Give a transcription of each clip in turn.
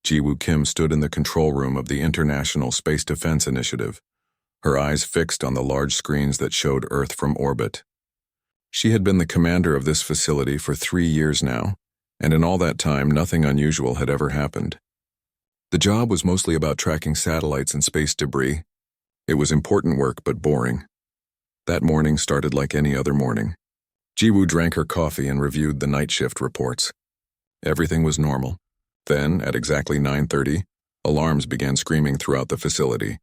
Ji-woo Kim stood in the control room of the International Space Defense Initiative, her eyes fixed on the large screens that showed Earth from orbit. She had been the commander of this facility for 3 years now, and in all that time nothing unusual had ever happened. The job was mostly about tracking satellites and space debris. It was important work but boring. That morning started like any other morning. Ji-woo drank her coffee and reviewed the night shift reports. Everything was normal. Then, at exactly 9:30, alarms began screaming throughout the facility.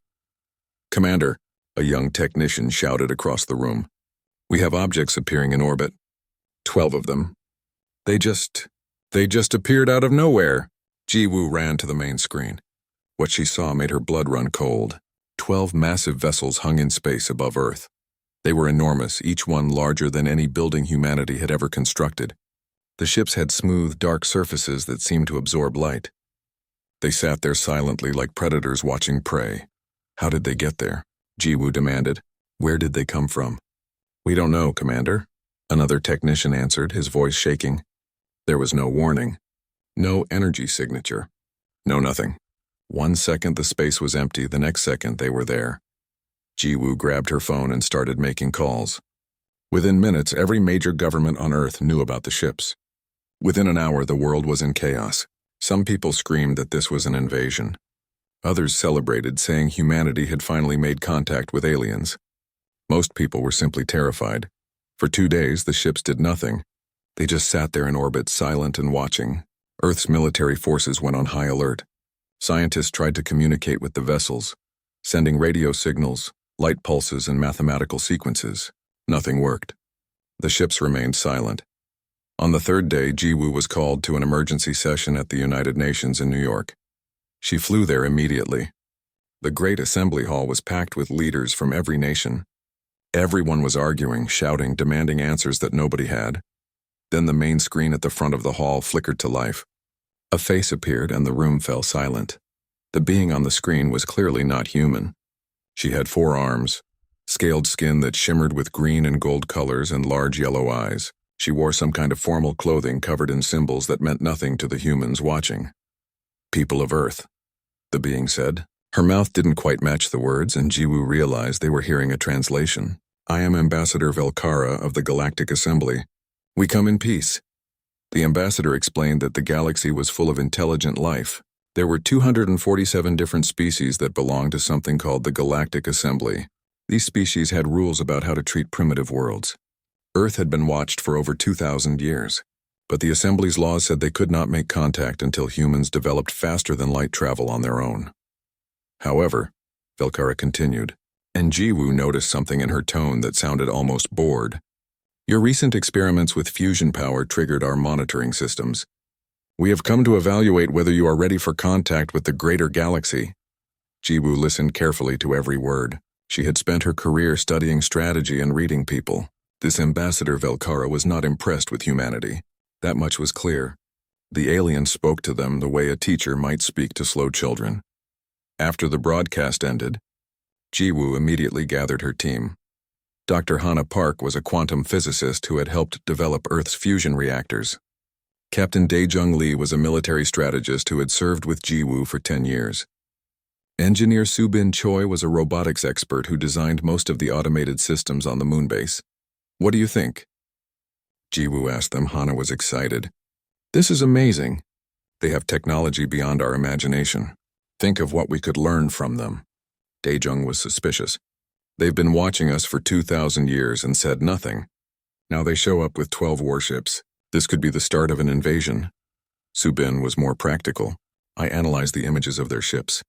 "Commander," a young technician shouted across the room. "We have objects appearing in orbit. 12 of them. They just appeared out of nowhere." Ji-woo ran to the main screen. What she saw made her blood run cold. 12 massive vessels hung in space above Earth. They were enormous, each one larger than any building humanity had ever constructed. The ships had smooth, dark surfaces that seemed to absorb light. They sat there silently like predators watching prey. "How did they get there?" Ji-woo demanded. "Where did they come from?" "We don't know, Commander," another technician answered, his voice shaking. There was no warning. No energy signature. No nothing. 1 second the space was empty, the next second they were there. Ji-woo grabbed her phone and started making calls. Within minutes, every major government on Earth knew about the ships. Within an hour, the world was in chaos. Some people screamed that this was an invasion. Others celebrated, saying humanity had finally made contact with aliens. Most people were simply terrified. For 2 days, the ships did nothing. They just sat there in orbit, silent and watching. Earth's military forces went on high alert. Scientists tried to communicate with the vessels, sending radio signals, light pulses, and mathematical sequences. Nothing worked. The ships remained silent. On the 3rd day, Ji-woo was called to an emergency session at the United Nations in New York. She flew there immediately. The Great Assembly Hall was packed with leaders from every nation. Everyone was arguing, shouting, demanding answers that nobody had. Then the main screen at the front of the hall flickered to life. A face appeared and the room fell silent. The being on the screen was clearly not human. She had 4 arms, scaled skin that shimmered with green and gold colors, and large yellow eyes. She wore some kind of formal clothing covered in symbols that meant nothing to the humans watching. "People of Earth," the being said. Her mouth didn't quite match the words, and Ji-woo realized they were hearing a translation. "I am Ambassador Velkara of the Galactic Assembly. We come in peace." The ambassador explained that the galaxy was full of intelligent life. There were 247 different species that belonged to something called the Galactic Assembly. These species had rules about how to treat primitive worlds. Earth had been watched for over 2,000 years, but the Assembly's laws said they could not make contact until humans developed faster-than-light travel on their own. However, Velkara continued, and Ji-woo noticed something in her tone that sounded almost bored. "Your recent experiments with fusion power triggered our monitoring systems. We have come to evaluate whether you are ready for contact with the greater galaxy." Ji-woo listened carefully to every word. She had spent her career studying strategy and reading people. This Ambassador Velkara was not impressed with humanity. That much was clear. The alien spoke to them the way a teacher might speak to slow children. After the broadcast ended, Ji-woo immediately gathered her team. Dr. Hana Park was a quantum physicist who had helped develop Earth's fusion reactors. Captain Dae-jung Lee was a military strategist who had served with Ji-woo for 10 years. Engineer Soo-bin Choi was a robotics expert who designed most of the automated systems on the moon base. "What do you think?" Ji-woo asked them. Hana was excited. "This is amazing. They have technology beyond our imagination. Think of what we could learn from them." Dae-jung was suspicious. "They've been watching us for 2,000 years and said nothing. Now they show up with 12 warships. This could be the start of an invasion." Soo-bin was more practical. "I analyzed the images of their ships.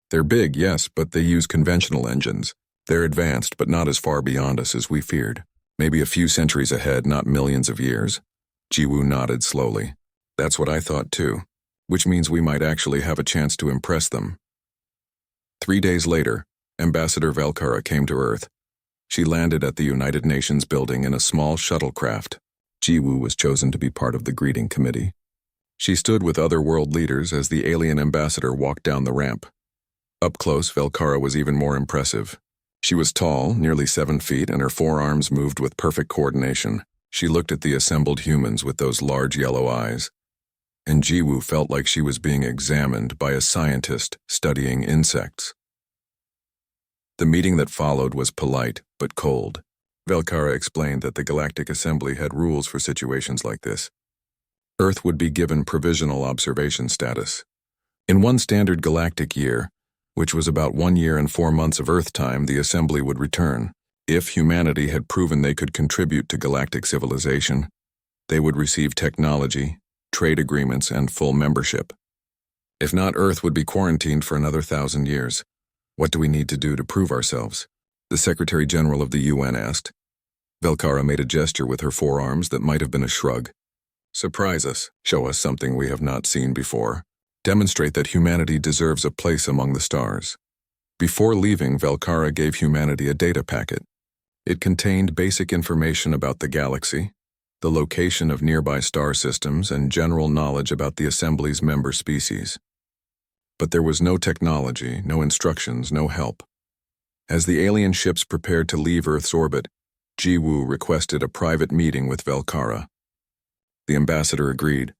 They're big, yes, but they use conventional engines. They're advanced, but not as far beyond us as we feared. Maybe a few centuries ahead, not millions of years." Ji-woo nodded slowly. "That's what I thought too, which means we might actually have a chance to impress them." 3 days later, Ambassador Velkara came to Earth. She landed at the United Nations building in a small shuttlecraft. Ji-woo was chosen to be part of the greeting committee. She stood with other world leaders as the alien ambassador walked down the ramp. Up close, Velkara was even more impressive. She was tall, nearly 7 feet, and her forearms moved with perfect coordination. She looked at the assembled humans with those large yellow eyes. and Jiwoo felt like she was being examined by a scientist studying insects. The meeting that followed was polite but cold. Velkara explained that the Galactic Assembly had rules for situations like this. Earth would be given provisional observation status. In one standard galactic year, which was about 1 year and 4 months of Earth time, the Assembly would return. If humanity had proven they could contribute to galactic civilization, they would receive technology, trade agreements, and full membership. If not, Earth would be quarantined for another 1,000 years. What do we need to do to prove ourselves? The Secretary General of the UN asked. Velkara made a gesture with her forearms that might have been a shrug. Surprise us. Show us something we have not seen before. Demonstrate that humanity deserves a place among the stars. Before leaving, Velkara gave humanity a data packet. It contained basic information about the galaxy, the location of nearby star systems, and general knowledge about the Assembly's member species. But there was no technology, no instructions, no help. As the alien ships prepared to leave Earth's orbit, Jiwoo requested a private meeting with Velkara. The ambassador agreed,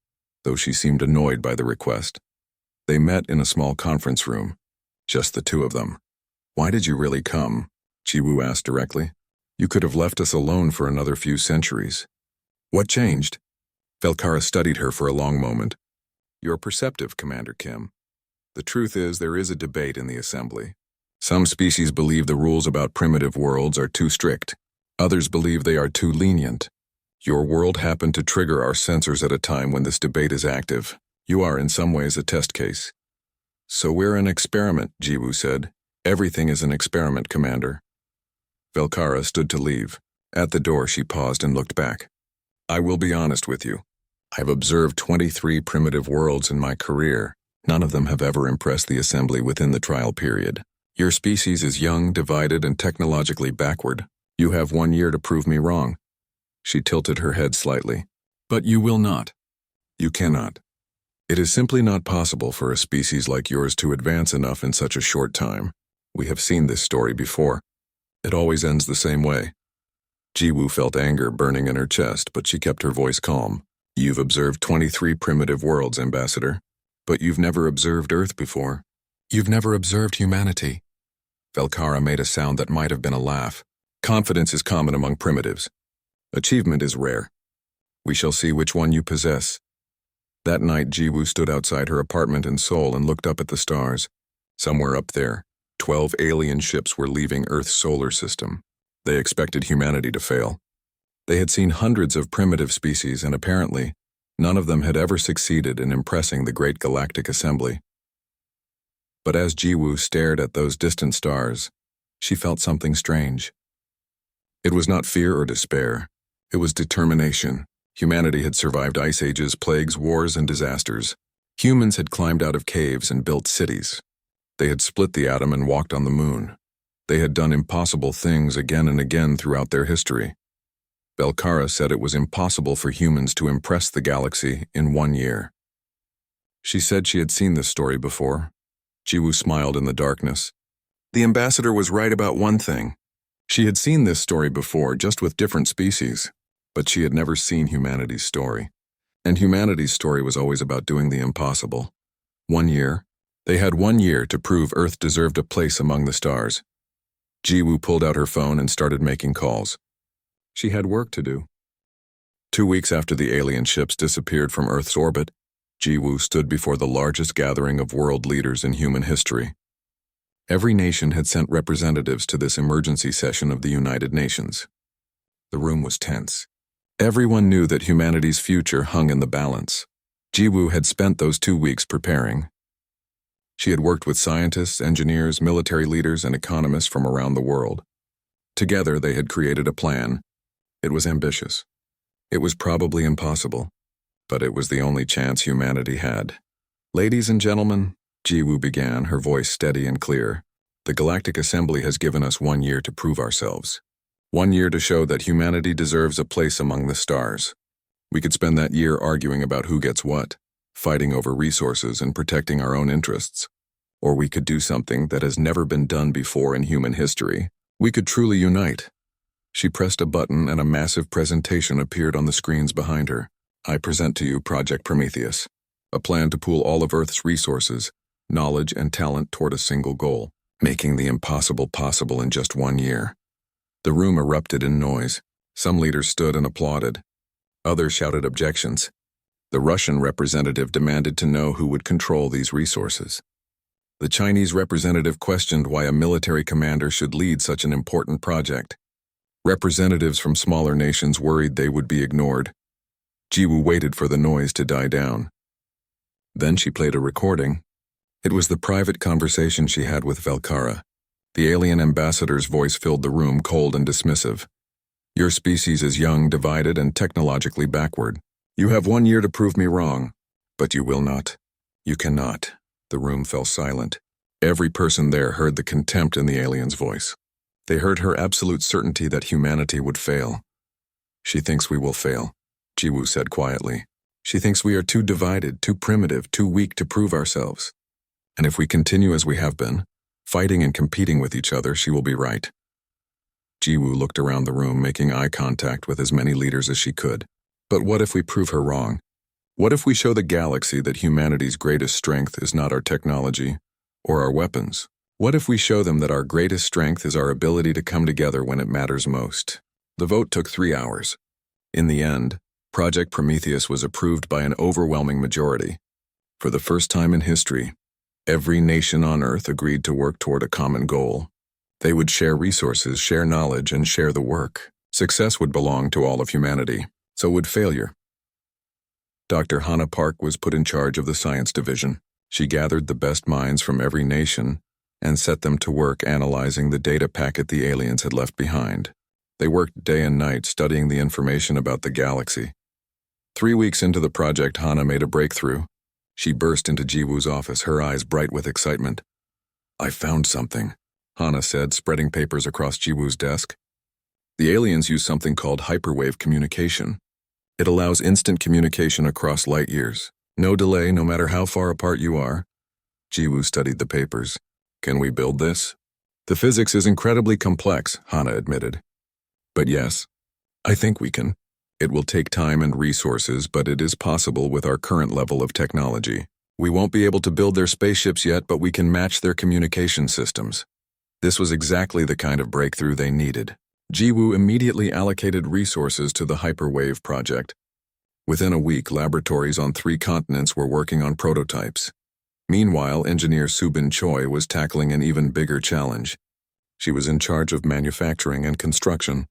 though she seemed annoyed by the request. They met in a small conference room, just the two of them. Why did you really come? Jiwoo asked directly. You could have left us alone for another few centuries. What changed? Velkara studied her for a long moment. You're perceptive, Commander Kim. The truth is, there is a debate in the Assembly. Some species believe the rules about primitive worlds are too strict. Others believe they are too lenient. Your world happened to trigger our sensors at a time when this debate is active. You are in some ways a test case. So we're an experiment, Jiwoo said. Everything is an experiment, Commander. Velkara stood to leave. At the door, she paused and looked back. I will be honest with you. I've observed 23 primitive worlds in my career. None of them have ever impressed the Assembly within the trial period. Your species is young, divided, and technologically backward. You have 1 year to prove me wrong. She tilted her head slightly. But you will not. You cannot. It is simply not possible for a species like yours to advance enough in such a short time. We have seen this story before. It always ends the same way. Jiwoo felt anger burning in her chest, but she kept her voice calm. You've observed 23 primitive worlds, Ambassador. But you've never observed Earth before. You've never observed humanity. Velkara made a sound that might have been a laugh. Confidence is common among primitives. Achievement is rare. We shall see which one you possess. That night, Jiwoo stood outside her apartment in Seoul and looked up at the stars. Somewhere up there, 12 alien ships were leaving Earth's solar system. They expected humanity to fail. They had seen hundreds of primitive species, and apparently, none of them had ever succeeded in impressing the great Galactic Assembly. But as Jiwoo stared at those distant stars, she felt something strange. It was not fear or despair. It was determination. Humanity had survived ice ages, plagues, wars, and disasters. Humans had climbed out of caves and built cities. They had split the atom and walked on the moon. They had done impossible things again and again throughout their history. Velkara said it was impossible for humans to impress the galaxy in 1 year. She said she had seen this story before. Jiwoo smiled in the darkness. The ambassador was right about one thing. She had seen this story before, just with different species, but she had never seen humanity's story. And humanity's story was always about doing the impossible. 1 year. They had 1 year to prove Earth deserved a place among the stars. Jiwoo pulled out her phone and started making calls. She had work to do. 2 weeks after the alien ships disappeared from Earth's orbit, Jiwoo stood before the largest gathering of world leaders in human history. Every nation had sent representatives to this emergency session of the United Nations. The room was tense. Everyone knew that humanity's future hung in the balance. Jiwoo had spent those 2 weeks preparing. She had worked with scientists, engineers, military leaders, and economists from around the world. Together, they had created a plan. It was ambitious. It was probably impossible, but it was the only chance humanity had. Ladies and gentlemen, Jiwoo began, her voice steady and clear. The Galactic Assembly has given us 1 year to prove ourselves. 1 year to show that humanity deserves a place among the stars. We could spend that year arguing about who gets what, fighting over resources and protecting our own interests. Or we could do something that has never been done before in human history. We could truly unite. She pressed a button and a massive presentation appeared on the screens behind her. I present to you Project Prometheus. a plan to pool all of Earth's resources, knowledge, and talent toward a single goal, making the impossible possible in just 1 year. The room erupted in noise. Some leaders stood and applauded. Others shouted objections. The Russian representative demanded to know who would control these resources. The Chinese representative questioned why a military commander should lead such an important project. Representatives from smaller nations worried they would be ignored. Jiwoo waited for the noise to die down. Then she played a recording. It was the private conversation she had with Velkara. The alien ambassador's voice filled the room, cold and dismissive. Your species is young, divided, and technologically backward. You have 1 year to prove me wrong, but you will not. You cannot. The room fell silent. Every person there heard the contempt in the alien's voice. They heard her absolute certainty that humanity would fail. She thinks we will fail, Jiwoo said quietly. She thinks we are too divided, too primitive, too weak to prove ourselves. And if we continue as we have been, fighting and competing with each other, she will be right. Jiwoo looked around the room, making eye contact with as many leaders as she could. But what if we prove her wrong? What if we show the galaxy that humanity's greatest strength is not our technology or our weapons? What if we show them that our greatest strength is our ability to come together when it matters most? The vote took 3 hours. In the end, Project Prometheus was approved by an overwhelming majority. For the first time in history, every nation on Earth agreed to work toward a common goal. They would share resources, share knowledge, and share the work. Success would belong to all of humanity. So would failure. Dr. Hannah Park was put in charge of the science division. She gathered the best minds from every nation and set them to work analyzing the data packet the aliens had left behind. They worked day and night studying the information about the galaxy. 3 weeks into the project, Hannah made a breakthrough. She burst into Jiwoo's office, her eyes bright with excitement. I found something, Hannah said, spreading papers across Jiwoo's desk. The aliens use something called hyperwave communication. It allows instant communication across light years. No delay, no matter how far apart you are. Jiwoo studied the papers. Can we build this? The physics is incredibly complex, Hannah admitted. But yes, I think we can. It will take time and resources, but it is possible with our current level of technology. We won't be able to build their spaceships yet, but we can match their communication systems. This was exactly the kind of breakthrough they needed. Jiwoo immediately allocated resources to the Hyperwave project. Within a week, laboratories on 3 continents were working on prototypes. Meanwhile, engineer Subin Choi was tackling an even bigger challenge. She was in charge of manufacturing and construction.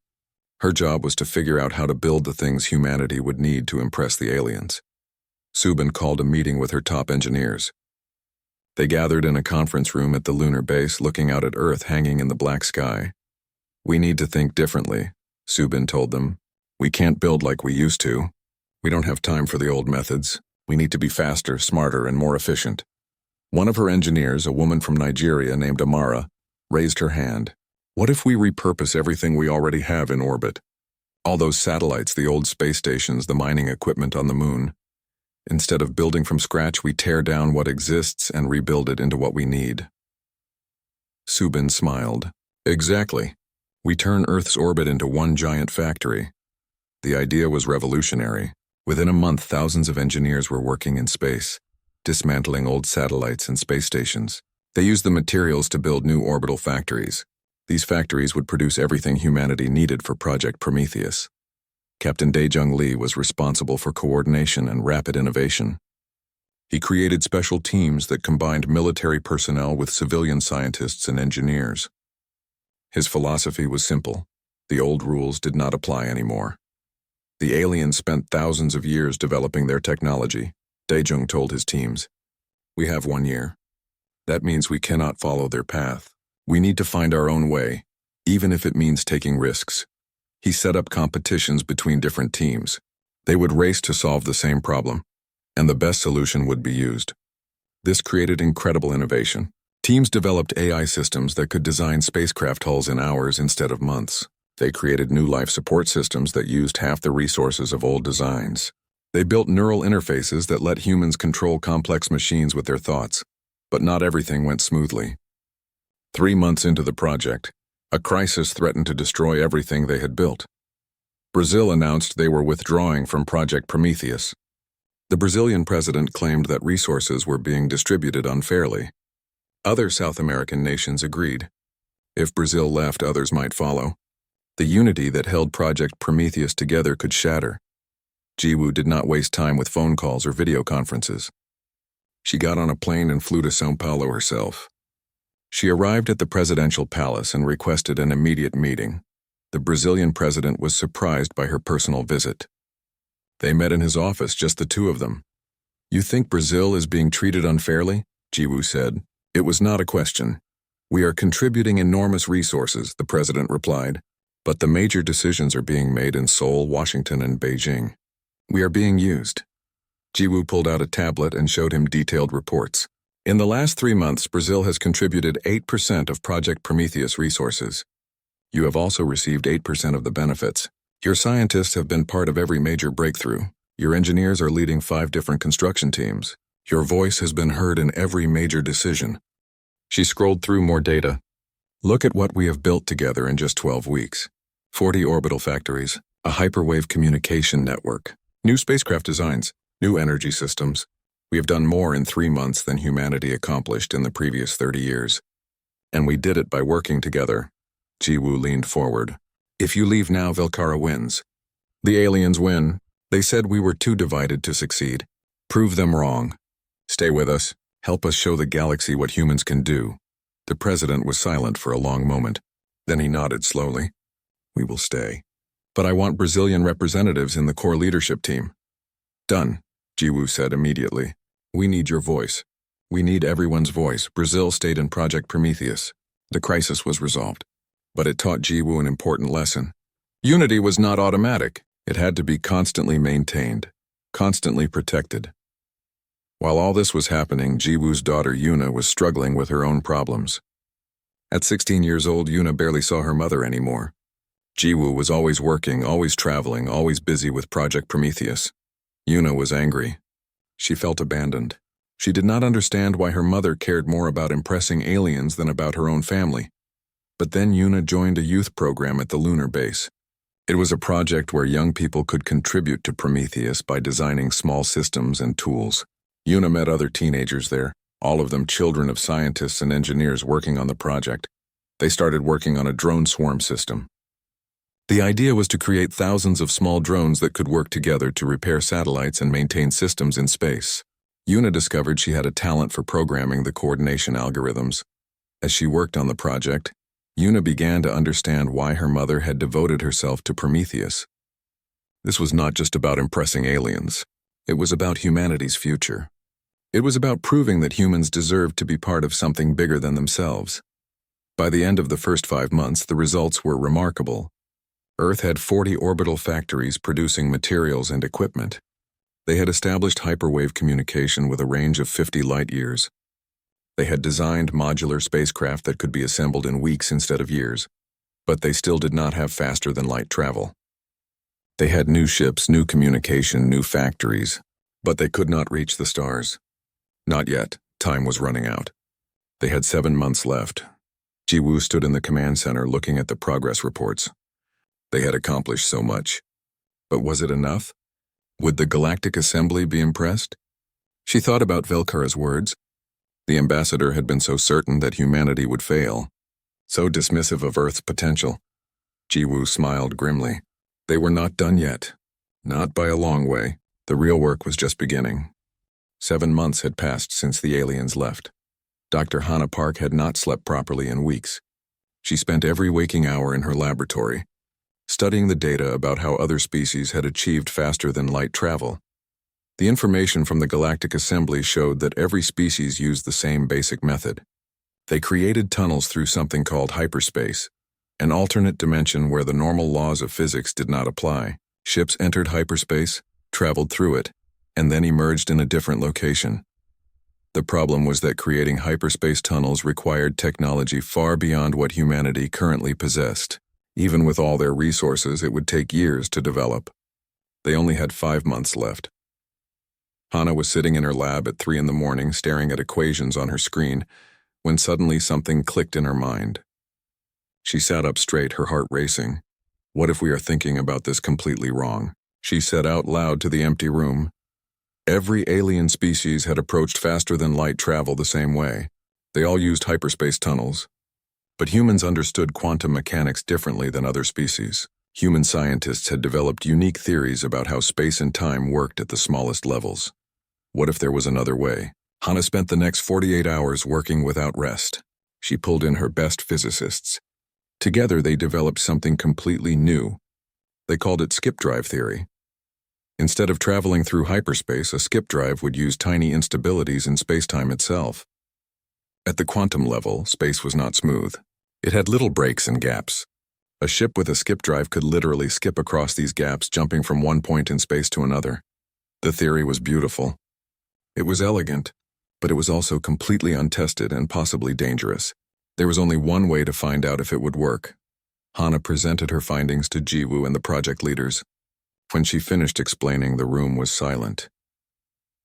Her job was to figure out how to build the things humanity would need to impress the aliens. Subin called a meeting with her top engineers. They gathered in a conference room at the lunar base, looking out at Earth hanging in the black sky. We need to think differently, Subin told them. We can't build like we used to. We don't have time for the old methods. We need to be faster, smarter, and more efficient. One of her engineers, a woman from Nigeria named Amara, raised her hand. What if we repurpose everything we already have in orbit? All those satellites, the old space stations, the mining equipment on the moon. Instead of building from scratch, we tear down what exists and rebuild it into what we need. Subin smiled. Exactly. We turn Earth's orbit into one giant factory. The idea was revolutionary. Within a month, thousands of engineers were working in space, dismantling old satellites and space stations. They used the materials to build new orbital factories. These factories would produce everything humanity needed for Project Prometheus. Captain Dae-Jung Lee was responsible for coordination and rapid innovation. He created special teams that combined military personnel with civilian scientists and engineers. His philosophy was simple. The old rules did not apply anymore. The aliens spent thousands of years developing their technology, Dae-Jung told his teams. We have 1 year. That means we cannot follow their path. We need to find our own way, even if it means taking risks. He set up competitions between different teams. They would race to solve the same problem, and the best solution would be used. This created incredible innovation. Teams developed AI systems that could design spacecraft hulls in hours instead of months. They created new life support systems that used half the resources of old designs. They built neural interfaces that let humans control complex machines with their thoughts. But not everything went smoothly. 3 months into the project, a crisis threatened to destroy everything they had built. Brazil announced they were withdrawing from Project Prometheus. The Brazilian president claimed that resources were being distributed unfairly. Other South American nations agreed. If Brazil left, others might follow. The unity that held Project Prometheus together could shatter. Jiwoo did not waste time with phone calls or video conferences. She got on a plane and flew to São Paulo herself. She arrived at the presidential palace and requested an immediate meeting. The Brazilian president was surprised by her personal visit. They met in his office, just the two of them. "You think Brazil is being treated unfairly?" Jiwoo said. "It was not a question. We are contributing enormous resources," the president replied, "but the major decisions are being made in Seoul, Washington, and Beijing. We are being used." Jiwoo pulled out a tablet and showed him detailed reports. In the last 3 months, Brazil has contributed 8% of Project Prometheus resources. You have also received 8% of the benefits. Your scientists have been part of every major breakthrough. Your engineers are leading 5 different construction teams. Your voice has been heard in every major decision. She scrolled through more data. "Look at what we have built together in just 12 weeks. 40 orbital factories, a hyperwave communication network, new spacecraft designs, new energy systems. We have done more in 3 months than humanity accomplished in the previous 30 years. And we did it by working together." Jiwoo leaned forward. "If you leave now, Velkara wins. The aliens win. They said we were too divided to succeed. Prove them wrong. Stay with us. Help us show the galaxy what humans can do." The president was silent for a long moment. Then he nodded slowly. "We will stay. But I want Brazilian representatives in the core leadership team." "Done," Jiwoo said immediately. "We need your voice. We need everyone's voice." Brazil stayed in Project Prometheus. The crisis was resolved. But it taught Jiwoo an important lesson. Unity was not automatic. It had to be constantly maintained, constantly protected. While all this was happening, Jiwoo's daughter Yuna was struggling with her own problems. At 16 years old, Yuna barely saw her mother anymore. Jiwoo was always working, always traveling, always busy with Project Prometheus. Yuna was angry. She felt abandoned. She did not understand why her mother cared more about impressing aliens than about her own family. But then Yuna joined a youth program at the lunar base. It was a project where young people could contribute to Prometheus by designing small systems and tools. Yuna met other teenagers there, all of them children of scientists and engineers working on the project. They started working on a drone swarm system. The idea was to create thousands of small drones that could work together to repair satellites and maintain systems in space. Yuna discovered she had a talent for programming the coordination algorithms. As she worked on the project, Yuna began to understand why her mother had devoted herself to Prometheus. This was not just about impressing aliens. It was about humanity's future. It was about proving that humans deserved to be part of something bigger than themselves. By the end of the first 5 months, the results were remarkable. Earth had 40 orbital factories producing materials and equipment. They had established hyperwave communication with a range of 50 light-years. They had designed modular spacecraft that could be assembled in weeks instead of years, but they still did not have faster-than-light travel. They had new ships, new communication, new factories, but they could not reach the stars. Not yet. Time was running out. They had 7 months left. Jiwoo stood in the command center looking at the progress reports. They had accomplished so much. But was it enough? Would the Galactic Assembly be impressed? She thought about Velkara's words. The ambassador had been so certain that humanity would fail, so dismissive of Earth's potential. Jiwoo smiled grimly. They were not done yet. Not by a long way. The real work was just beginning. 7 months had passed since the aliens left. Dr. Hannah Park had not slept properly in weeks. She spent every waking hour in her laboratory, studying the data about how other species had achieved faster-than-light travel. The information from the Galactic Assembly showed that every species used the same basic method. They created tunnels through something called hyperspace, an alternate dimension where the normal laws of physics did not apply. Ships entered hyperspace, traveled through it, and then emerged in a different location. The problem was that creating hyperspace tunnels required technology far beyond what humanity currently possessed. Even with all their resources, it would take years to develop. They only had 5 months left. Hannah was sitting in her lab at 3 a.m. staring at equations on her screen, when suddenly something clicked in her mind. She sat up straight, her heart racing. "What if we are thinking about this completely wrong?" she said out loud to the empty room. Every alien species had approached faster than light travel the same way. They all used hyperspace tunnels. But humans understood quantum mechanics differently than other species. Human scientists had developed unique theories about how space and time worked at the smallest levels. What if there was another way? Hannah spent the next 48 hours working without rest. She pulled in her best physicists. Together they developed something completely new. They called it skip drive theory. Instead of traveling through hyperspace, a skip drive would use tiny instabilities in spacetime itself. At the quantum level, space was not smooth. It had little breaks and gaps. A ship with a skip drive could literally skip across these gaps, jumping from one point in space to another. The theory was beautiful. It was elegant, but it was also completely untested and possibly dangerous. There was only one way to find out if it would work. Hannah presented her findings to Jiwoo and the project leaders. When she finished explaining, the room was silent.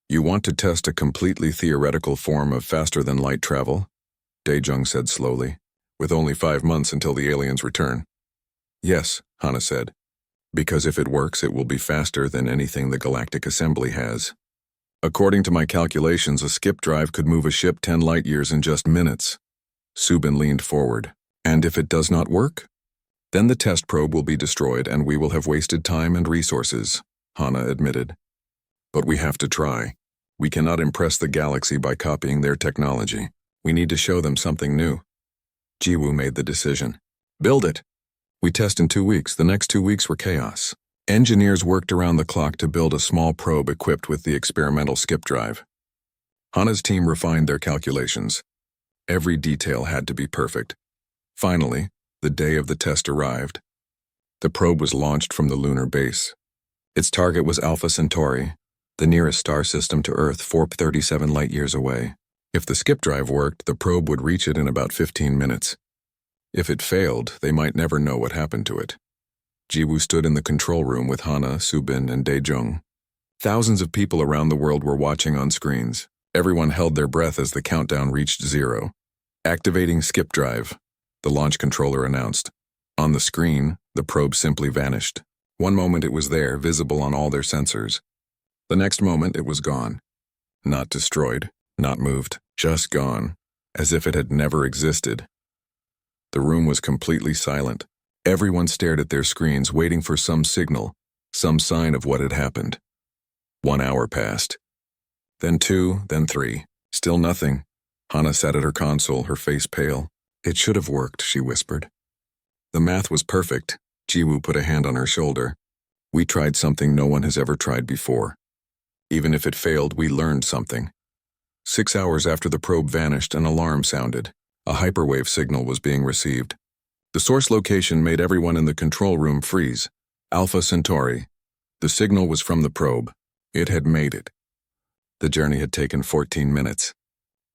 "You want to test a completely theoretical form of faster-than-light travel?" Daejung said slowly, "with only 5 months until the aliens return." "Yes," Hannah said, "because if it works, it will be faster than anything the Galactic Assembly has. According to my calculations, a skip drive could move a ship 10 light-years in just minutes." Subin leaned forward. "And if it does not work? Then the test probe will be destroyed and we will have wasted time and resources," Hannah admitted. "But we have to try. We cannot impress the galaxy by copying their technology. We need to show them something new." Jiwoo made the decision. "Build it." "We test in 2 weeks. The next 2 weeks were chaos. Engineers worked around the clock to build a small probe equipped with the experimental skip drive. Hannah's team refined their calculations. Every detail had to be perfect. Finally, the day of the test arrived. The probe was launched from the lunar base. Its target was Alpha Centauri, the nearest star system to Earth, 437 light-years away. If the skip drive worked, the probe would reach it in about 15 minutes. If it failed, they might never know what happened to it. Jiwoo stood in the control room with Hannah, Subin, and Daejung. Thousands of people around the world were watching on screens. Everyone held their breath as the countdown reached 0. "Activating skip drive," the launch controller announced. On the screen, the probe simply vanished. One moment it was there, visible on all their sensors. The next moment it was gone. Not destroyed, not moved, just gone, as if it had never existed. The room was completely silent. Everyone stared at their screens, waiting for some signal, some sign of what had happened. 1 hour passed. Then 2, then 3. Still nothing. Hannah sat at her console, her face pale. "It should have worked," she whispered. "The math was perfect." Jiwoo put a hand on her shoulder. "We tried something no one has ever tried before. Even if it failed, we learned something." 6 hours after the probe vanished, an alarm sounded. A hyperwave signal was being received. The source location made everyone in the control room freeze. Alpha Centauri. The signal was from the probe. It had made it. The journey had taken 14 minutes.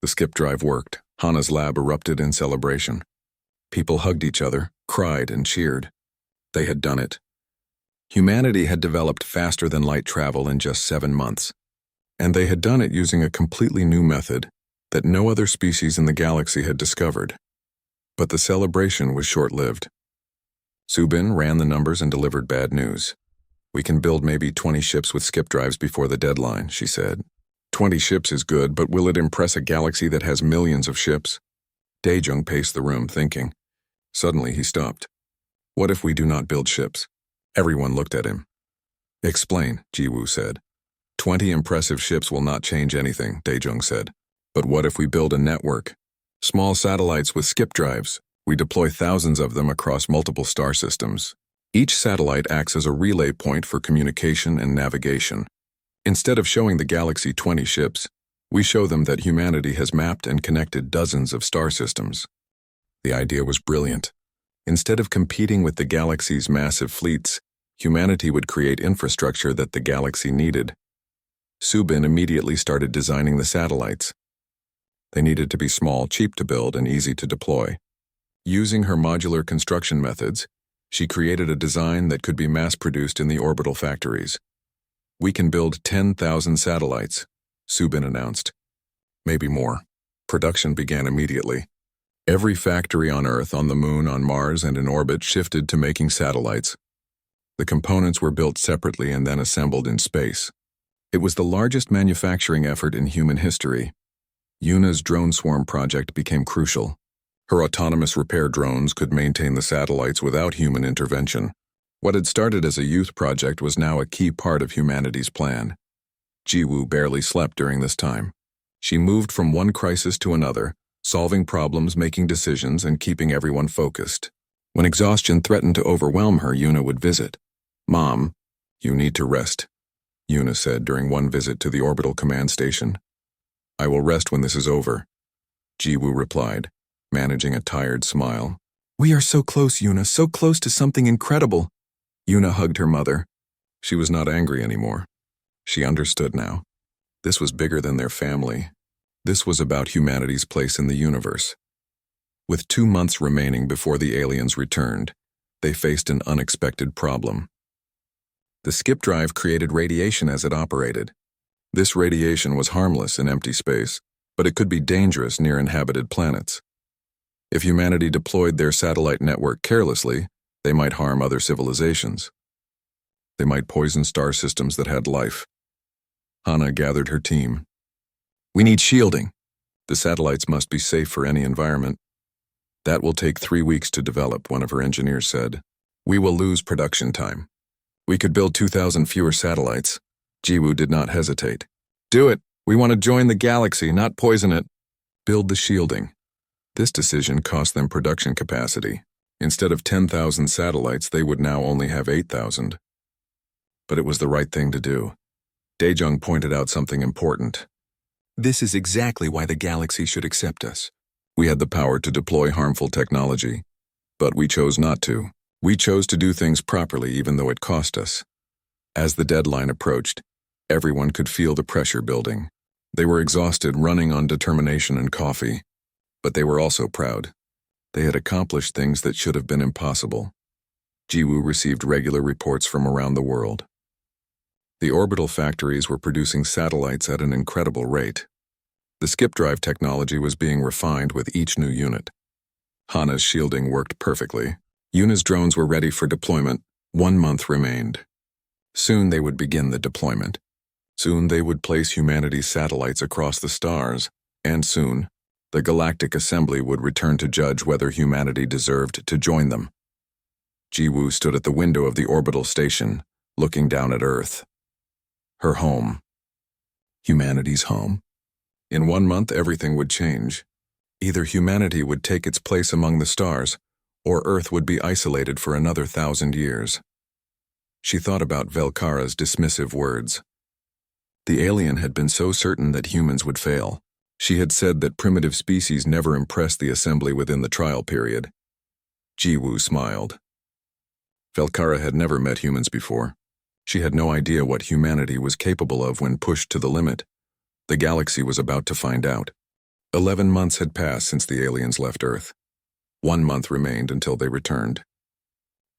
The skip drive worked. Hannah's lab erupted in celebration. People hugged each other, cried, and cheered. They had done it. Humanity had developed faster-than-light travel in just 7 months. And they had done it using a completely new method that no other species in the galaxy had discovered. But the celebration was short-lived. Subin ran the numbers and delivered bad news. "We can build maybe 20 ships with skip drives before the deadline," she said. 20 ships is good, but will it impress a galaxy that has millions of ships? Daejung paced the room, thinking. Suddenly he stopped. "What if we do not build ships?" Everyone looked at him. "Explain," Jiwoo said. 20 impressive ships will not change anything, Daejung said. "But what if we build a network? Small satellites with skip drives. We deploy thousands of them across multiple star systems. Each satellite acts as a relay point for communication and navigation. Instead of showing the galaxy 20 ships, we show them that humanity has mapped and connected dozens of star systems." The idea was brilliant. Instead of competing with the galaxy's massive fleets, humanity would create infrastructure that the galaxy needed. Subin immediately started designing the satellites. They needed to be small, cheap to build, and easy to deploy. Using her modular construction methods, she created a design that could be mass-produced in the orbital factories. "We can build 10,000 satellites," Subin announced. "Maybe more." Production began immediately. Every factory on Earth, on the Moon, on Mars, and in orbit shifted to making satellites. The components were built separately and then assembled in space. It was the largest manufacturing effort in human history. Yuna's drone swarm project became crucial. Her autonomous repair drones could maintain the satellites without human intervention. What had started as a youth project was now a key part of humanity's plan. Jiwoo barely slept during this time. She moved from one crisis to another, solving problems, making decisions, and keeping everyone focused. When exhaustion threatened to overwhelm her, Yuna would visit. "Mom, you need to rest," Yuna said during one visit to the orbital command station. "I will rest when this is over," Jiwoo replied, managing a tired smile. "We are so close, Yuna, so close to something incredible." Yuna hugged her mother. She was not angry anymore. She understood now. This was bigger than their family. This was about humanity's place in the universe. With 2 months remaining before the aliens returned, they faced an unexpected problem. The skip drive created radiation as it operated. This radiation was harmless in empty space, but it could be dangerous near inhabited planets. If humanity deployed their satellite network carelessly, they might harm other civilizations. They might poison star systems that had life. Hana gathered her team. "We need shielding. The satellites must be safe for any environment." "That will take 3 weeks to develop," one of her engineers said. "We will lose production time. We could build 2,000 fewer satellites." Jiwoo did not hesitate. "Do it. We want to join the galaxy, not poison it." Build the shielding. This decision cost them production capacity. Instead of 10,000 satellites, they would now only have 8,000. But it was the right thing to do. Daejung pointed out something important. "This is exactly why the galaxy should accept us. We had the power to deploy harmful technology, but we chose not to. We chose to do things properly even though it cost us." As the deadline approached, everyone could feel the pressure building. They were exhausted, running on determination and coffee, but they were also proud. They had accomplished things that should have been impossible. Jiwoo received regular reports from around the world. The orbital factories were producing satellites at an incredible rate. The skip drive technology was being refined with each new unit. Hana's shielding worked perfectly. Yuna's drones were ready for deployment. 1 month remained. Soon they would begin the deployment. Soon they would place humanity's satellites across the stars. And soon, the Galactic Assembly would return to judge whether humanity deserved to join them. Jiwoo stood at the window of the orbital station, looking down at Earth. Her home. Humanity's home. In 1 month, everything would change. Either humanity would take its place among the stars, or Earth would be isolated for another 1,000 years. She thought about Velkara's dismissive words. The alien had been so certain that humans would fail. She had said that primitive species never impressed the assembly within the trial period. Jiwoo smiled. Velkara had never met humans before. She had no idea what humanity was capable of when pushed to the limit. The galaxy was about to find out. 11 months had passed since the aliens left Earth. 1 month remained until they returned.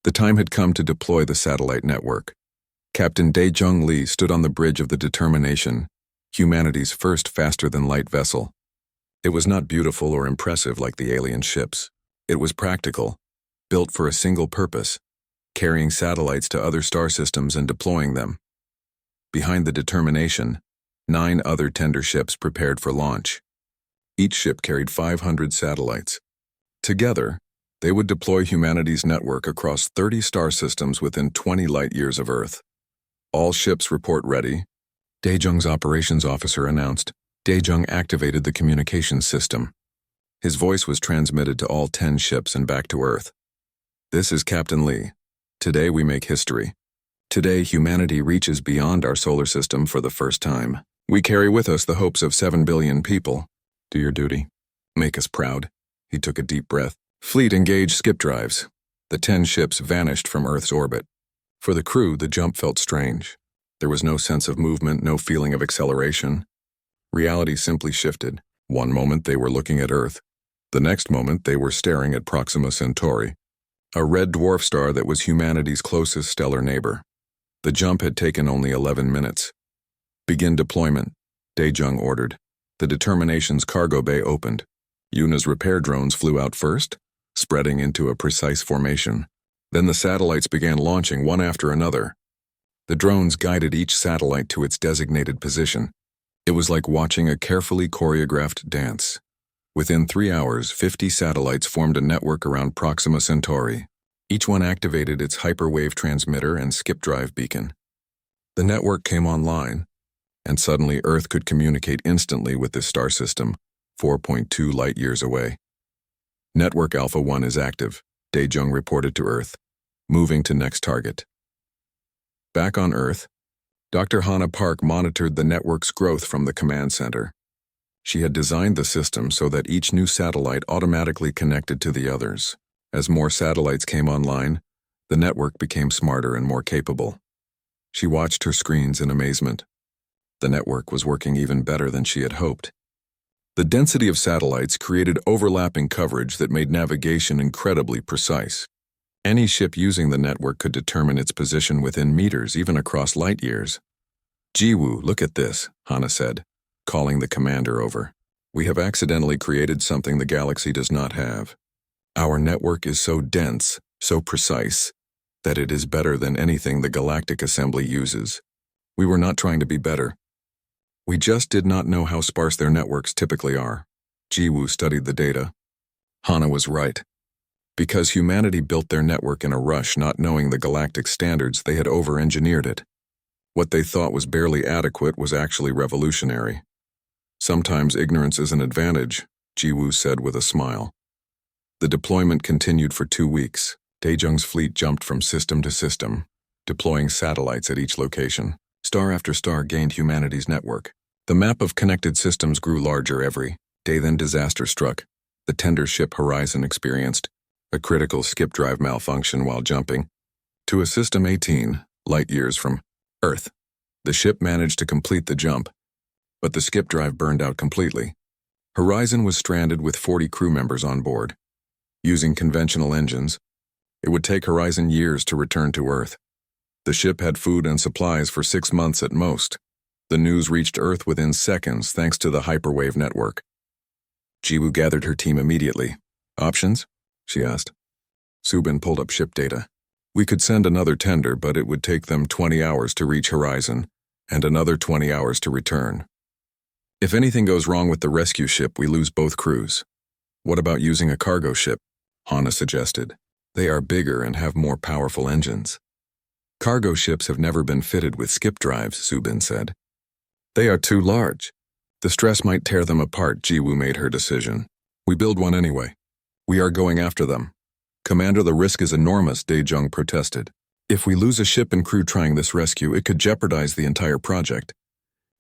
The time had come to deploy the satellite network. Captain Daejung Lee stood on the bridge of the Determination, humanity's first faster-than-light vessel. It was not beautiful or impressive like the alien ships. It was practical, built for a single purpose: carrying satellites to other star systems and deploying them. Behind the Determination, 9 other tender ships prepared for launch. Each ship carried 500 satellites. Together, they would deploy humanity's network across 30 star systems within 20 light-years of Earth. "All ships report ready," Daejung's operations officer announced. Daejung activated the communications system. His voice was transmitted to all 10 ships and back to Earth. "This is Captain Lee. Today we make history. Today humanity reaches beyond our solar system for the first time. We carry with us the hopes of 7 billion people. Do your duty. Make us proud." He took a deep breath. Fleet engaged skip drives. The 10 ships vanished from Earth's orbit. For the crew, the jump felt strange. There was no sense of movement, no feeling of acceleration. Reality simply shifted. One moment they were looking at Earth. The next moment they were staring at Proxima Centauri, a red dwarf star that was humanity's closest stellar neighbor. The jump had taken only 11 minutes. "Begin deployment," Daejung ordered. The Determination's cargo bay opened. Yuna's repair drones flew out first, spreading into a precise formation. Then the satellites began launching one after another. The drones guided each satellite to its designated position. It was like watching a carefully choreographed dance. Within 3 hours, 50 satellites formed a network around Proxima Centauri. Each one activated its hyperwave transmitter and skip drive beacon. The network came online, and suddenly Earth could communicate instantly with this star system, 4.2 light-years away. Network Alpha 1 is active, Dae-jung reported to Earth, moving to next target. Back on Earth, Dr. Hannah Park monitored the network's growth from the command center. She had designed the system so that each new satellite automatically connected to the others. As more satellites came online, the network became smarter and more capable. She watched her screens in amazement. The network was working even better than she had hoped. The density of satellites created overlapping coverage that made navigation incredibly precise. Any ship using the network could determine its position within meters, even across light years. "Jiwoo, look at this," Hannah said, calling the commander over. "We have accidentally created something the galaxy does not have. Our network is so dense, so precise, that it is better than anything the Galactic Assembly uses. We were not trying to be better. We just did not know how sparse their networks typically are." Jiwoo studied the data. Hannah was right. Because humanity built their network in a rush, not knowing the galactic standards, they had over-engineered it. What they thought was barely adequate was actually revolutionary. "Sometimes ignorance is an advantage," Jiwoo said with a smile. The deployment continued for 2 weeks. Dae-jung's fleet jumped from system to system, deploying satellites at each location. Star after star gained humanity's network. The map of connected systems grew larger every day. Then disaster struck. The tender ship Horizon experienced a critical skip drive malfunction while jumping to a system 18 light-years from Earth. The ship managed to complete the jump, but the skip drive burned out completely. Horizon was stranded with 40 crew members on board. Using conventional engines, it would take Horizon years to return to Earth. The ship had food and supplies for 6 months at most. The news reached Earth within seconds thanks to the hyperwave network. Jiwoo gathered her team immediately. "Options?" she asked. Subin pulled up ship data. "We could send another tender, but it would take them 20 hours to reach Horizon, and another 20 hours to return. If anything goes wrong with the rescue ship, we lose both crews." "What about using a cargo ship?" Hannah suggested. "They are bigger and have more powerful engines." "Cargo ships have never been fitted with skip drives," Subin said. "They are too large. The stress might tear them apart." Jiwoo made her decision. "We build one anyway. We are going after them." "Commander, the risk is enormous," Dae-jung protested. "If we lose a ship and crew trying this rescue, it could jeopardize the entire project.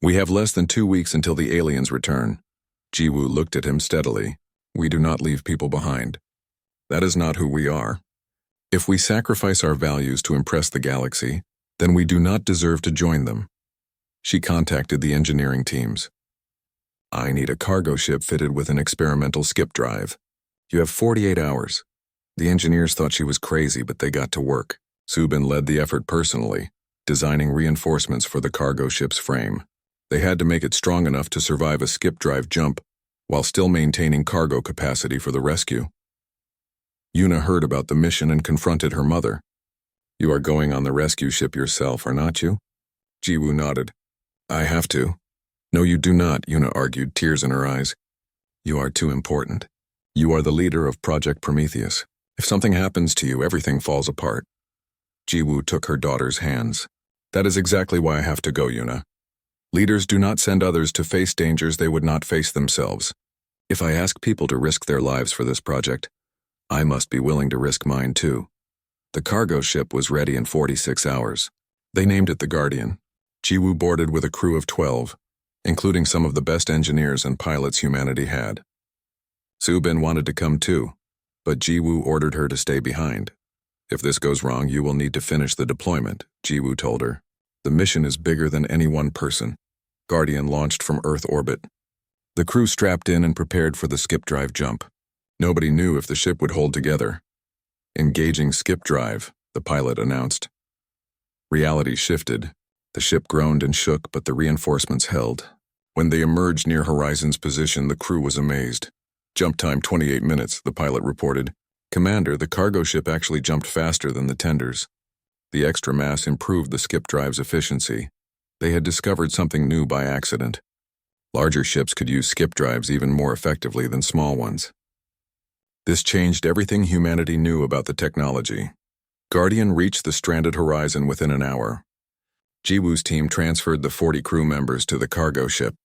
We have less than 2 weeks until the aliens return." Jiwoo looked at him steadily. "We do not leave people behind. That is not who we are. If we sacrifice our values to impress the galaxy, then we do not deserve to join them." She contacted the engineering teams. "I need a cargo ship fitted with an experimental skip drive. You have 48 hours. The engineers thought she was crazy, but they got to work. Subin led the effort personally, designing reinforcements for the cargo ship's frame. They had to make it strong enough to survive a skip drive jump, while still maintaining cargo capacity for the rescue. Yuna heard about the mission and confronted her mother. "You are going on the rescue ship yourself, are not you?" Jiwoo nodded. "I have to." "No, you do not," Yuna argued, tears in her eyes. "You are too important. You are the leader of Project Prometheus. If something happens to you, everything falls apart." Jiwoo took her daughter's hands. "That is exactly why I have to go, Yuna. Leaders do not send others to face dangers they would not face themselves. If I ask people to risk their lives for this project, I must be willing to risk mine too." The cargo ship was ready in 46 hours. They named it the Guardian. Jiwoo boarded with a crew of 12, including some of the best engineers and pilots humanity had. Subin wanted to come too, but Jiwoo ordered her to stay behind. "If this goes wrong, you will need to finish the deployment," Jiwoo told her. "The mission is bigger than any one person." Guardian launched from Earth orbit. The crew strapped in and prepared for the skip drive jump. Nobody knew if the ship would hold together. "Engaging skip drive," the pilot announced. Reality shifted. The ship groaned and shook, but the reinforcements held. When they emerged near Horizon's position, the crew was amazed. "Jump time 28 minutes, the pilot reported. "Commander, the cargo ship actually jumped faster than the tenders." The extra mass improved the skip drive's efficiency. They had discovered something new by accident. Larger ships could use skip drives even more effectively than small ones. This changed everything humanity knew about the technology. Guardian reached the stranded horizon within an hour. Jiwoo's team transferred the 40 crew members to the cargo ship.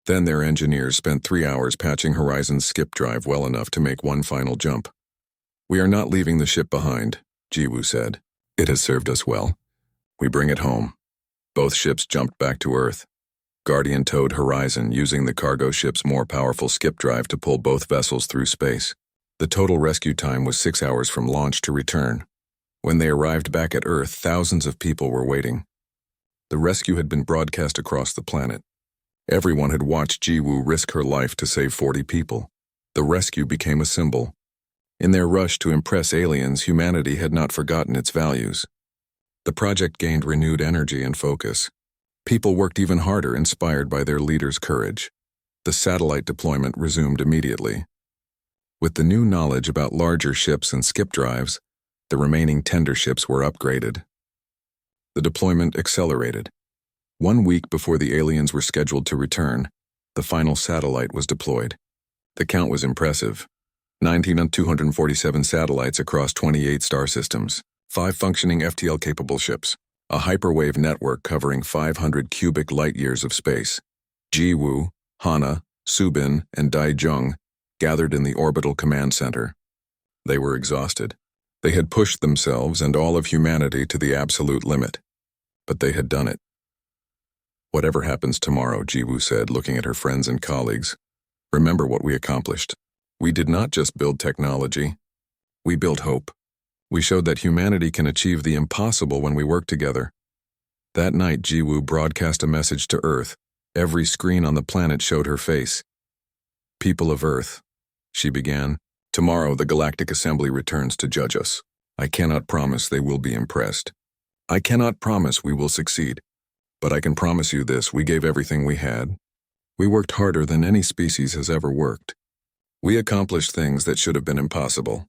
Then their engineers spent 3 hours patching Horizon's skip drive well enough to make one final jump. "We are not leaving the ship behind," Jiwoo said. "It has served us well. We bring it home." Both ships jumped back to Earth. Guardian towed Horizon using the cargo ship's more powerful skip drive to pull both vessels through space. The total rescue time was 6 hours from launch to return. When they arrived back at Earth, thousands of people were waiting. The rescue had been broadcast across the planet. Everyone had watched Jiwoo risk her life to save 40 people. The rescue became a symbol. In their rush to impress aliens, humanity had not forgotten its values. The project gained renewed energy and focus. People worked even harder, inspired by their leader's courage. The satellite deployment resumed immediately. With the new knowledge about larger ships and skip drives, the remaining tender ships were upgraded. The deployment accelerated. 1 week before the aliens were scheduled to return, the final satellite was deployed. The count was impressive. 19 on 247 satellites across 28 star systems, 5 functioning FTL-capable ships, a hyperwave network covering 500 cubic light-years of space. Jiwoo, Hana, Subin, and Daijung gathered in the orbital command center. They were exhausted. They had pushed themselves and all of humanity to the absolute limit. But they had done it. "Whatever happens tomorrow," Jiwoo said, looking at her friends and colleagues, "remember what we accomplished. We did not just build technology. We built hope. We showed that humanity can achieve the impossible when we work together." That night, Jiwoo broadcast a message to Earth. Every screen on the planet showed her face. "People of Earth," she began, "tomorrow the Galactic Assembly returns to judge us. I cannot promise they will be impressed. I cannot promise we will succeed. But I can promise you this: we gave everything we had. We worked harder than any species has ever worked. We accomplished things that should have been impossible.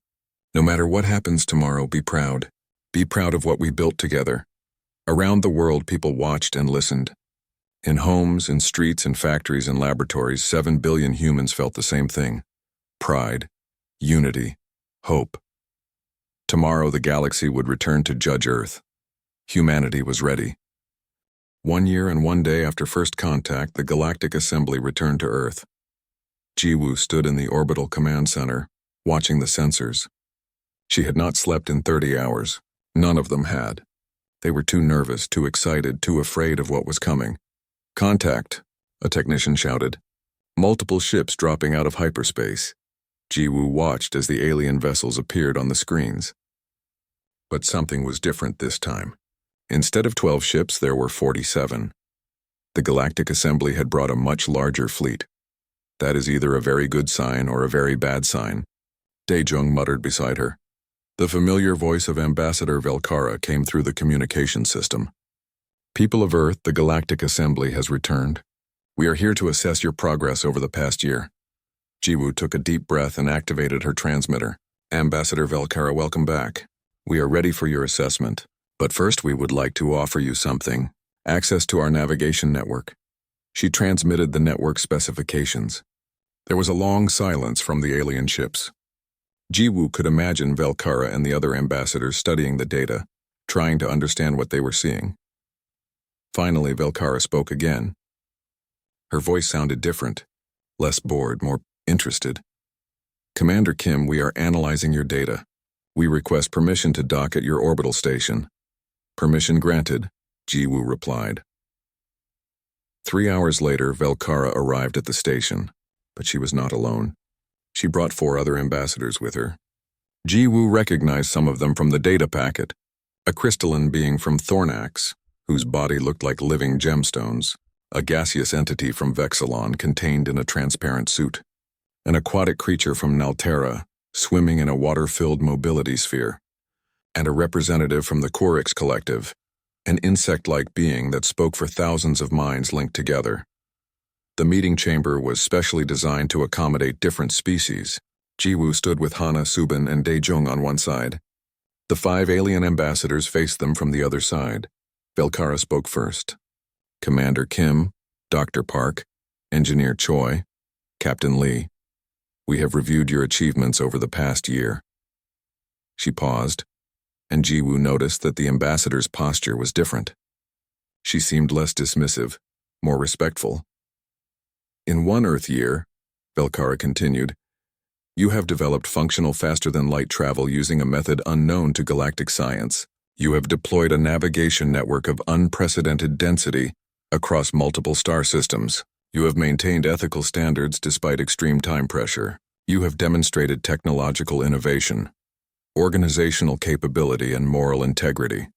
No matter what happens tomorrow, be proud. Be proud of what we built together." Around the world, people watched and listened. In homes, in streets, in factories, and laboratories, 7 billion humans felt the same thing: pride, unity, hope. Tomorrow the galaxy would return to judge Earth. Humanity was ready. 1 year and 1 day after first contact, the Galactic Assembly returned to Earth. Jiwoo stood in the orbital command center, watching the sensors. She had not slept in 30 hours. None of them had. They were too nervous, too excited, too afraid of what was coming. "Contact," a technician shouted. Multiple ships dropping out of hyperspace. Jiwoo watched as the alien vessels appeared on the screens. But something was different this time. Instead of 12 ships, there were 47. The Galactic Assembly had brought a much larger fleet. "That is either a very good sign or a very bad sign," Daejung muttered beside her. The familiar voice of Ambassador Velkara came through the communication system. "People of Earth, the Galactic Assembly has returned. We are here to assess your progress over the past year." Jiwoo took a deep breath and activated her transmitter. "Ambassador Velkara, welcome back. We are ready for your assessment. But first we would like to offer you something: access to our navigation network." She transmitted the network specifications. There was a long silence from the alien ships. Jiwoo could imagine Velkara and the other ambassadors studying the data, trying to understand what they were seeing. Finally, Velkara spoke again. Her voice sounded different, less bored, more interested. "Commander Kim, we are analyzing your data. We request permission to dock at your orbital station." "Permission granted," Jiwoo replied. 3 hours later, Velkara arrived at the station, but she was not alone. She brought 4 other ambassadors with her. Jiwoo recognized some of them from the data packet: a crystalline being from Thornax, whose body looked like living gemstones, a gaseous entity from Vexilon contained in a transparent suit, an aquatic creature from Naltera, swimming in a water-filled mobility sphere, and a representative from the Korix Collective, an insect-like being that spoke for thousands of minds linked together. The meeting chamber was specially designed to accommodate different species. Jiwoo stood with Hana, Subin, and Daejung on one side. The 5 alien ambassadors faced them from the other side. Velkara spoke first. Commander Kim, Dr. Park, Engineer Choi, Captain Lee. We have reviewed your achievements over the past year. She paused, and Jiwoo noticed that the ambassador's posture was different. She seemed less dismissive, more respectful. In one Earth year, Velkara continued, you have developed functional faster-than-light travel using a method unknown to galactic science. You have deployed a navigation network of unprecedented density across multiple star systems. You have maintained ethical standards despite extreme time pressure. You have demonstrated technological innovation, organizational capability, and moral integrity.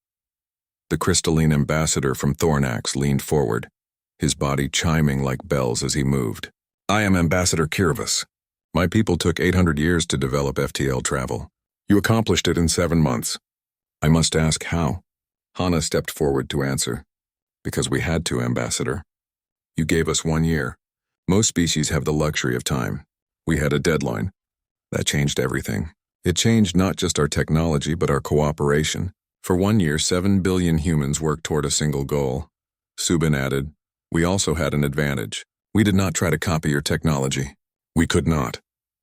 The crystalline ambassador from Thornax leaned forward, his body chiming like bells as he moved. I am Ambassador Kirvis. My people took 800 years to develop FTL travel. You accomplished it in 7 months. I must ask how? Hana stepped forward to answer. Because we had to, Ambassador. You gave us 1 year. Most species have the luxury of time. We had a deadline. That changed everything. It changed not just our technology, but our cooperation. For 1 year, 7 billion humans worked toward a single goal. Subin added, we also had an advantage. We did not try to copy your technology. We could not.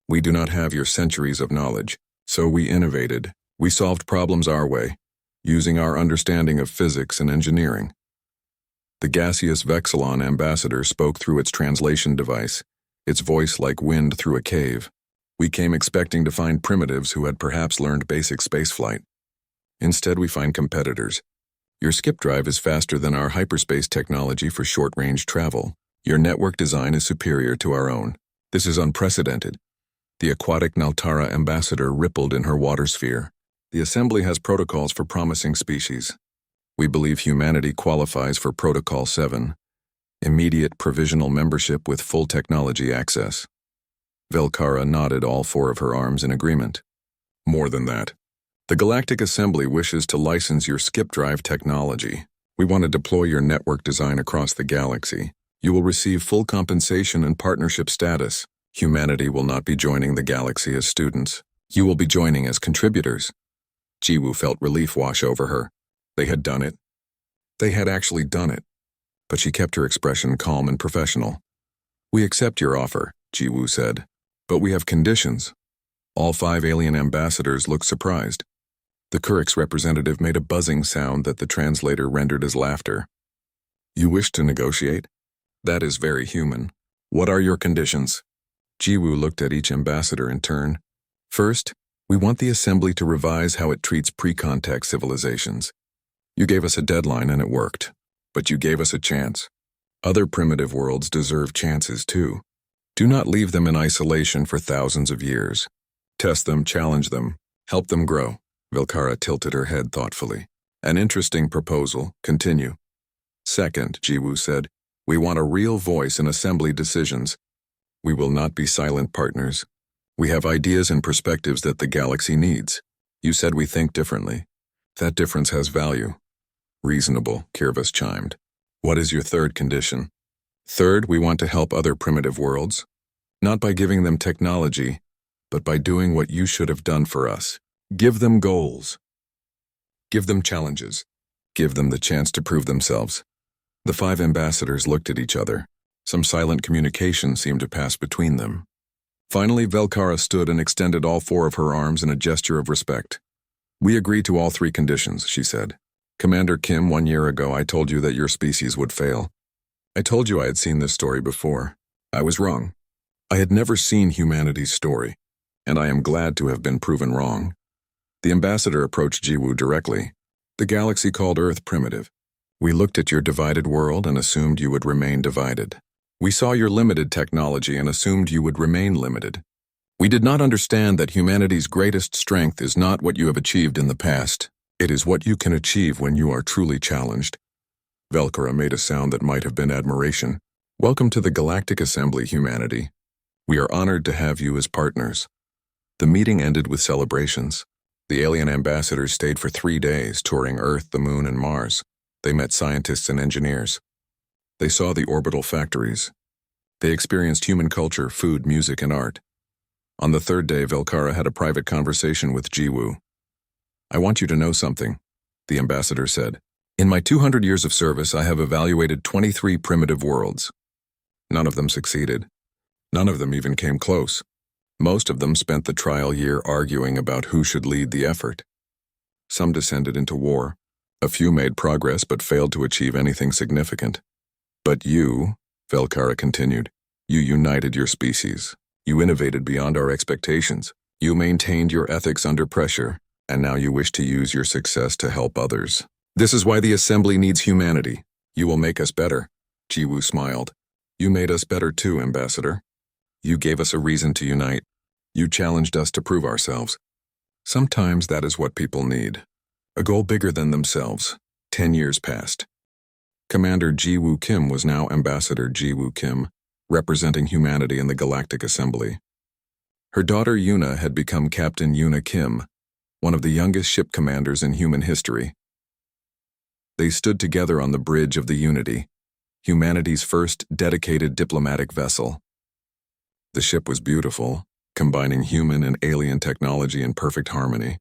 We do not have your centuries of knowledge. So we innovated. We solved problems our way, using our understanding of physics and engineering. The gaseous Vexilon ambassador spoke through its translation device, its voice like wind through a cave. We came expecting to find primitives who had perhaps learned basic spaceflight. Instead, we find competitors. Your skip drive is faster than our hyperspace technology for short-range travel. Your network design is superior to our own. This is unprecedented. The aquatic Naltara ambassador rippled in her water sphere. The Assembly has protocols for promising species. We believe humanity qualifies for Protocol 7, immediate provisional membership with full technology access. Velkara nodded all 4 of her arms in agreement. More than that. The Galactic Assembly wishes to license your skip drive technology. We want to deploy your network design across the galaxy. You will receive full compensation and partnership status. Humanity will not be joining the galaxy as students. You will be joining as contributors. Jiwoo felt relief wash over her. They had done it. They had actually done it. But she kept her expression calm and professional. We accept your offer, Jiwoo said. But we have conditions. All 5 alien ambassadors looked surprised. The Kurik's representative made a buzzing sound that the translator rendered as laughter. You wish to negotiate? That is very human. What are your conditions? Jiwoo looked at each ambassador in turn. First, we want the Assembly to revise how it treats pre-contact civilizations. You gave us a deadline and it worked. But you gave us a chance. Other primitive worlds deserve chances too. Do not leave them in isolation for thousands of years. Test them, challenge them, help them grow. Velkara tilted her head thoughtfully. An interesting proposal. Continue. Second, Jiwoo said, we want a real voice in Assembly decisions. We will not be silent partners. We have ideas and perspectives that the galaxy needs. You said we think differently. That difference has value. Reasonable, Kirvis chimed. What is your third condition? Third, we want to help other primitive worlds. Not by giving them technology, but by doing what you should have done for us. Give them goals. Give them challenges. Give them the chance to prove themselves. The 5 ambassadors looked at each other. Some silent communication seemed to pass between them. Finally, Velkara stood and extended all 4 of her arms in a gesture of respect. We agree to all 3 conditions, she said. Commander Kim, 1 year ago, I told you that your species would fail. I told you I had seen this story before. I was wrong. I had never seen humanity's story, and I am glad to have been proven wrong. The ambassador approached Jiwoo directly. The galaxy called Earth primitive. We looked at your divided world and assumed you would remain divided. We saw your limited technology and assumed you would remain limited. We did not understand that humanity's greatest strength is not what you have achieved in the past. It is what you can achieve when you are truly challenged. Velkara made a sound that might have been admiration. Welcome to the Galactic Assembly, humanity. We are honored to have you as partners. The meeting ended with celebrations. The alien ambassadors stayed for 3 days, touring Earth, the Moon, and Mars. They met scientists and engineers. They saw the orbital factories. They experienced human culture, food, music, and art. On the 3rd day, Velkara had a private conversation with Jiwoo. I want you to know something, the ambassador said. In my 200 years of service, I have evaluated 23 primitive worlds. None of them succeeded. None of them even came close. Most of them spent the trial year arguing about who should lead the effort. Some descended into war. A few made progress but failed to achieve anything significant. But you, Velkara continued, you united your species. You innovated beyond our expectations. You maintained your ethics under pressure, and now you wish to use your success to help others. This is why the Assembly needs humanity. You will make us better. Jiwoo smiled. You made us better too, Ambassador. You gave us a reason to unite. You challenged us to prove ourselves. Sometimes that is what people need. A goal bigger than themselves. 10 years passed. Commander Jiwoo Kim was now Ambassador Jiwoo Kim, representing humanity in the Galactic Assembly. Her daughter Yuna had become Captain Yuna Kim, one of the youngest ship commanders in human history. They stood together on the bridge of the Unity, humanity's first dedicated diplomatic vessel. The ship was beautiful, combining human and alien technology in perfect harmony.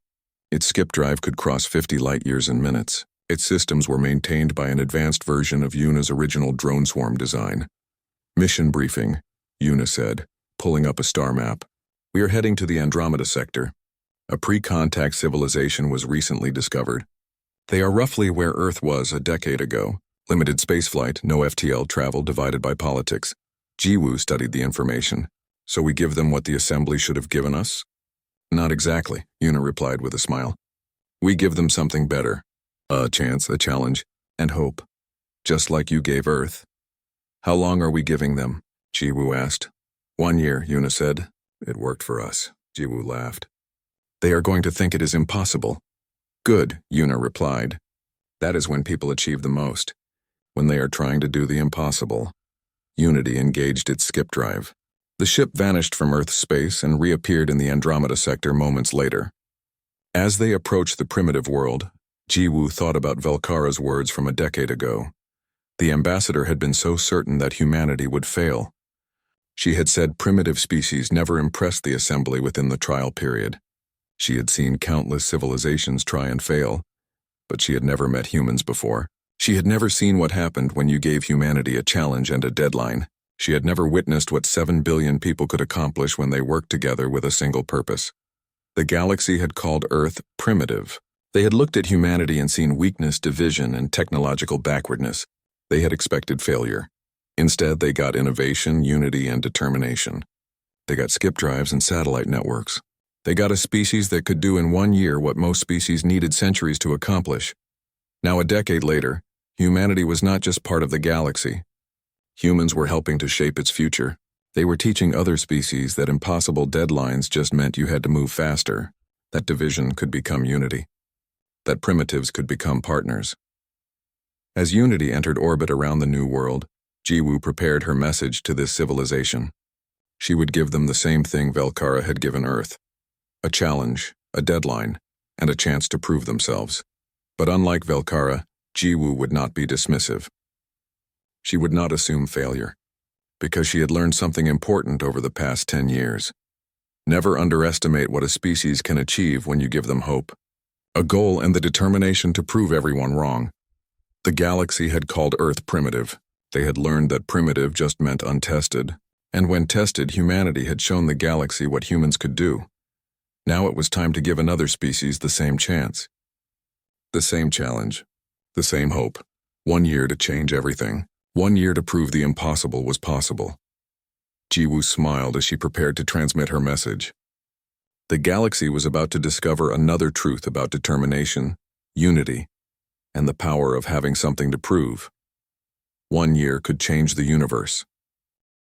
Its skip drive could cross 50 light-years in minutes. Its systems were maintained by an advanced version of Yuna's original drone swarm design. Mission briefing, Yuna said, pulling up a star map. We are heading to the Andromeda sector. A pre-contact civilization was recently discovered. They are roughly where Earth was a decade ago. Limited spaceflight, no FTL travel divided by politics. Jiwoo studied the information. So we give them what the Assembly should have given us? Not exactly, Yuna replied with a smile. We give them something better. A chance, a challenge, and hope. Just like you gave Earth. How long are we giving them? Jiwoo asked. 1 year, Yuna said. It worked for us. Jiwoo laughed. They are going to think it is impossible. Good, Yuna replied. That is when people achieve the most. When they are trying to do the impossible. Unity engaged its skip drive. The ship vanished from Earth's space and reappeared in the Andromeda sector moments later. As they approached the primitive world, Jiwoo thought about Velkara's words from a decade ago. The ambassador had been so certain that humanity would fail. She had said primitive species never impressed the Assembly within the trial period. She had seen countless civilizations try and fail, but she had never met humans before. She had never seen what happened when you gave humanity a challenge and a deadline. She had never witnessed what 7 billion people could accomplish when they worked together with a single purpose. The galaxy had called Earth primitive. They had looked at humanity and seen weakness, division, and technological backwardness. They had expected failure. Instead, they got innovation, unity, and determination. They got skip drives and satellite networks. They got a species that could do in 1 year what most species needed centuries to accomplish. Now, a decade later, humanity was not just part of the galaxy. Humans were helping to shape its future. They were teaching other species that impossible deadlines just meant you had to move faster, that division could become unity, that primitives could become partners. As Unity entered orbit around the New World, Jiwoo prepared her message to this civilization. She would give them the same thing Velkara had given Earth: a challenge, a deadline, and a chance to prove themselves. But unlike Velkara, Jiwoo would not be dismissive. She would not assume failure, because she had learned something important over the past 10 years. Never underestimate what a species can achieve when you give them hope, a goal and the determination to prove everyone wrong. The galaxy had called Earth primitive. They had learned that primitive just meant untested, and when tested, humanity had shown the galaxy what humans could do. Now it was time to give another species the same chance. The same challenge, the same hope. 1 year to change everything. 1 year to prove the impossible was possible. Jiwoo smiled as she prepared to transmit her message. The galaxy was about to discover another truth about determination, unity, and the power of having something to prove. 1 year could change the universe.